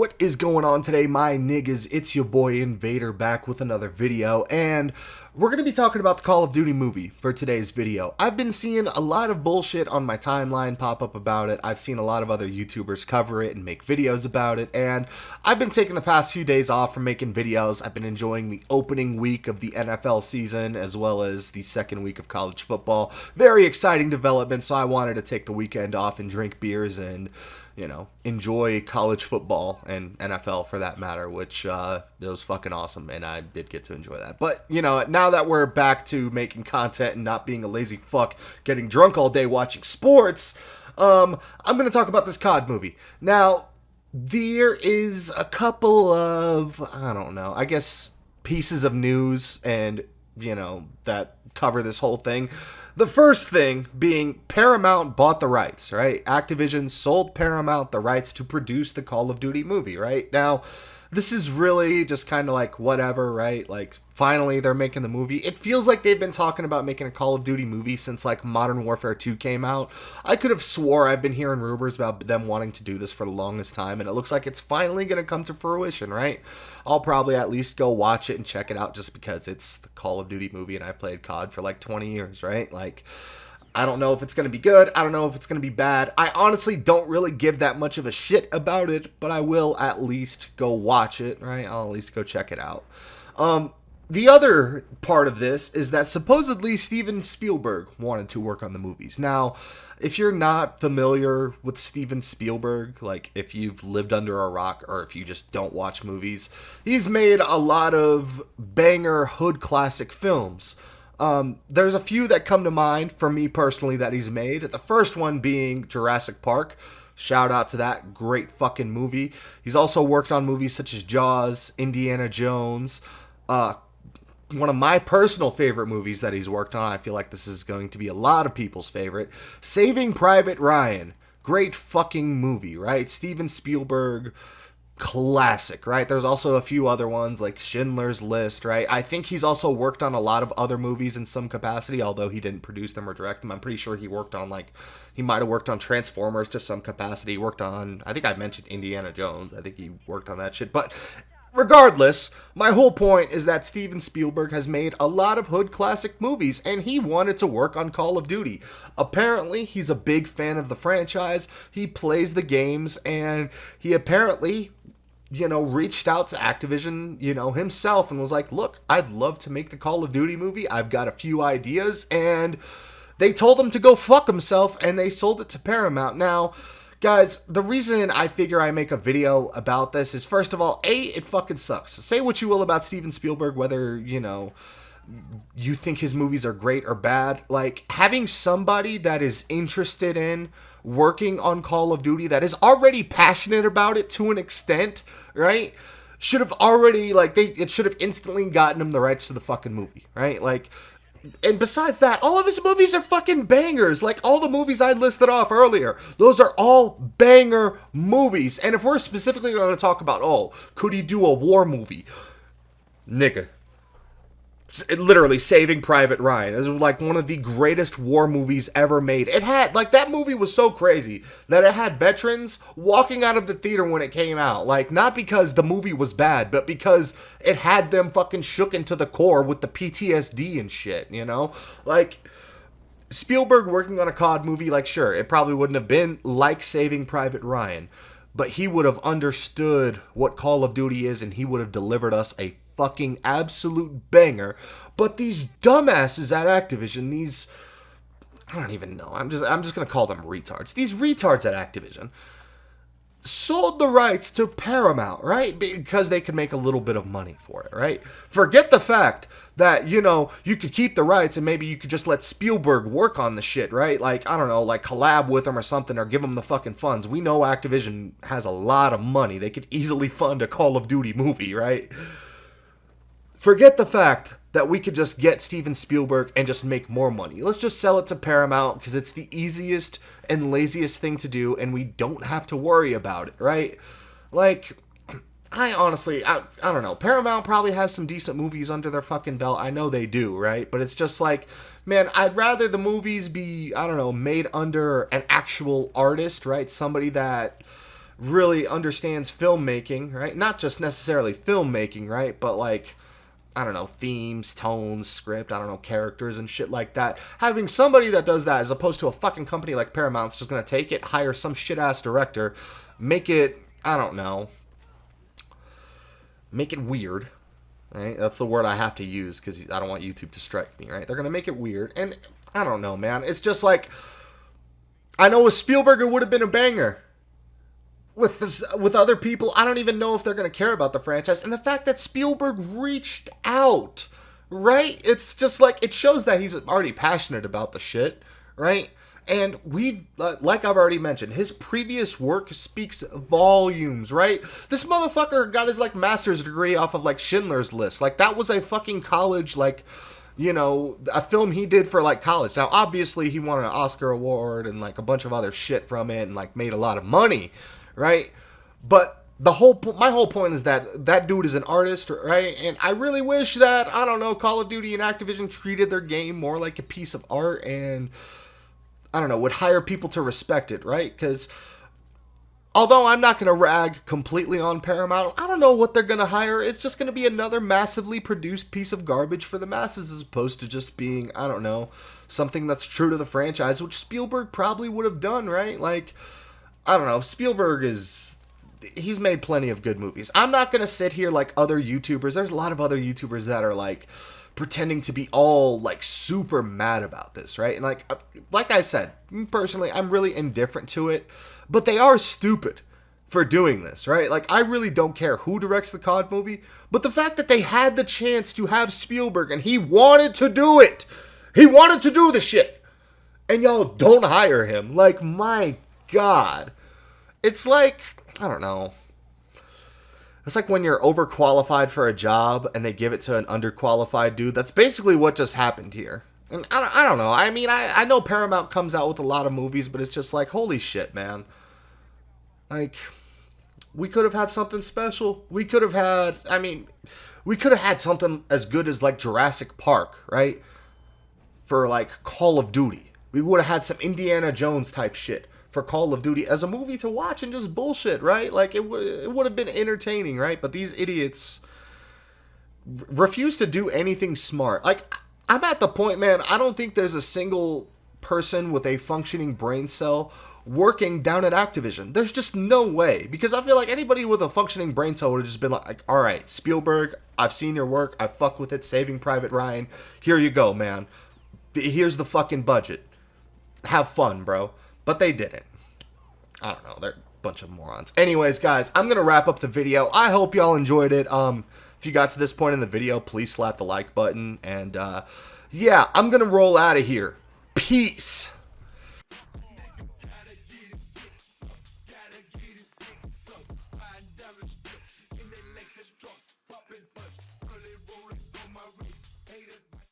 What is going on today, my niggas? It's your boy Invader back with another video, and we're going to be talking about the Call of Duty movie for today's video. I've been seeing a lot of bullshit on my timeline pop up about it. I've seen a lot of other YouTubers cover it and make videos about it, and I've been taking the past few days off from making videos. I've been enjoying the opening week of the NFL season as well as the second week of college football. Very exciting development, so I wanted to take the weekend off and drink beers and enjoy college football and NFL for that matter, which it was fucking awesome, and I did get to enjoy that. But, now that we're back to making content and not being a lazy fuck getting drunk all day watching sports, I'm going to talk about this CoD movie. Now, there is a couple of, I guess, pieces of news and, that cover this whole thing. The first thing being Paramount bought the rights, right? Activision sold Paramount the rights to produce the Call of Duty movie, right? Now, this is really just kind of like whatever, right? Like, finally they're making the movie. It feels like they've been talking about making a Call of Duty movie since like Modern Warfare 2 came out. I could have swore I've been hearing rumors about them wanting to do this for the longest time, and it looks like it's finally going to come to fruition, right? I'll probably at least go watch it and check it out just because it's the Call of Duty movie and I played COD for like 20 years, right? Like, I don't know if it's going to be good. I don't know if it's going to be bad. I honestly don't really give that much of a shit about it, but I will at least go watch it, right? I'll at least go check it out. The other part of this is that supposedly Steven Spielberg wanted to work on the movies. Now, if you're not familiar with Steven Spielberg, like if you've lived under a rock or if you just don't watch movies, he's made a lot of banger hood classic films. There's a few that come to mind for me personally that he's made. The first one being Jurassic Park. Shout out to that great fucking movie. He's also worked on movies such as Jaws, Indiana Jones, one of my personal favorite movies that he's worked on. I feel like this is going to be a lot of people's favorite. Saving Private Ryan. Great fucking movie, right? Steven Spielberg, classic, right? There's also a few other ones like Schindler's List, right? I think he's also worked on a lot of other movies in some capacity, although he didn't produce them or direct them. I'm pretty sure he worked on he might have worked on Transformers to some capacity. He worked on, I think I mentioned Indiana Jones. I think he worked on that shit. But regardless, my whole point is that Steven Spielberg has made a lot of hood classic movies, and he wanted to work on Call of Duty. Apparently, he's a big fan of the franchise. He plays the games, and he apparently reached out to Activision, himself and was like, look, I'd love to make the Call of Duty movie. I've got a few ideas, and they told him to go fuck himself, and they sold it to Paramount. Now, guys, the reason I figure I make a video about this is, first of all, it fucking sucks. Say what you will about Steven Spielberg, whether, you think his movies are great or bad. Like, having somebody that is interested in working on Call of Duty, that is already passionate about it to an extent, right, should have already, it should have instantly gotten him the rights to the fucking movie, right? Like, and besides that, all of his movies are fucking bangers. Like, all the movies I listed off earlier, those are all banger movies. And if we're specifically going to talk about, could he do a war movie? Nigga. Literally, Saving Private Ryan is like one of the greatest war movies ever made. It had, that movie was so crazy that it had veterans walking out of the theater when it came out. Like, not because the movie was bad, but because it had them fucking shook into the core with the PTSD and shit, Like, Spielberg working on a COD movie, sure, it probably wouldn't have been like Saving Private Ryan, but he would have understood what Call of Duty is, and he would have delivered us a fucking absolute banger. But these dumbasses at Activision, I don't even know, I'm just gonna call them retards. These retards at Activision sold the rights to Paramount, right? Because they could make a little bit of money for it, right? Forget the fact that, you could keep the rights and maybe you could just let Spielberg work on the shit, right? Like, I don't know, collab with him or something, or give him the fucking funds. We know Activision has a lot of money. They could easily fund a Call of Duty movie, right? Forget the fact that we could just get Steven Spielberg and just make more money. Let's just sell it to Paramount because it's the easiest and laziest thing to do, and we don't have to worry about it, right? Like, I honestly, I don't know. Paramount probably has some decent movies under their fucking belt. I know they do, right? But it's just like, man, I'd rather the movies be, I don't know, made under an actual artist, right? Somebody that really understands filmmaking, right? Not just necessarily filmmaking, right? But like, I don't know, themes, tones, script, I don't know, characters and shit like that. Having somebody that does that as opposed to a fucking company like Paramount's just gonna take it, hire some shit-ass director, make it, I don't know, make it weird, right? That's the word I have to use because I don't want YouTube to strike me, right? They're gonna make it weird, and I don't know, man. It's just like, I know with Spielberg it would have been a banger. With other people, I don't even know if they're going to care about the franchise. And the fact that Spielberg reached out, right? It's just like, it shows that he's already passionate about the shit, right? And like I've already mentioned, his previous work speaks volumes, right? This motherfucker got his, like, master's degree off of, like, Schindler's List. Like, that was a fucking college, like, you know, a film he did for, like, college. Now, obviously, he won an Oscar award and, like, a bunch of other shit from it and, like, made a lot of money, right? But my whole point is that that dude is an artist, right? And I really wish that, I don't know, Call of Duty and Activision treated their game more like a piece of art and, I don't know, would hire people to respect it, right? Because although I'm not going to rag completely on Paramount, I don't know what they're going to hire. It's just going to be another massively produced piece of garbage for the masses as opposed to just being, I don't know, something that's true to the franchise, which Spielberg probably would have done, right? Like, I don't know, Spielberg he's made plenty of good movies. I'm not going to sit here like other YouTubers. There's a lot of other YouTubers that are like pretending to be all like super mad about this, right? And like I said, personally, I'm really indifferent to it, but they are stupid for doing this, right? Like, I really don't care who directs the CoD movie, but the fact that they had the chance to have Spielberg and he wanted to do it. He wanted to do the shit. And y'all don't hire him. Like, my God. It's like, I don't know. It's like when you're overqualified for a job and they give it to an underqualified dude. That's basically what just happened here. And I don't know. I mean, I know Paramount comes out with a lot of movies, but it's just like, holy shit, man. Like, we could have had something special. We could have had something as good as like Jurassic Park, right? For like Call of Duty. We would have had some Indiana Jones type shit for Call of Duty as a movie to watch and just bullshit, right? Like, it would have been entertaining, right? But these idiots refuse to do anything smart. Like, I'm at the point, man, I don't think there's a single person with a functioning brain cell working down at Activision. There's just no way. Because I feel like anybody with a functioning brain cell would have just been like, all right, Spielberg, I've seen your work. I fuck with it. Saving Private Ryan. Here you go, man. Here's the fucking budget. Have fun, bro. But they didn't. I don't know. They're a bunch of morons. Anyways, guys, I'm going to wrap up the video. I hope y'all enjoyed it. If you got to this point in the video, please slap the like button. And, yeah, I'm going to roll out of here. Peace.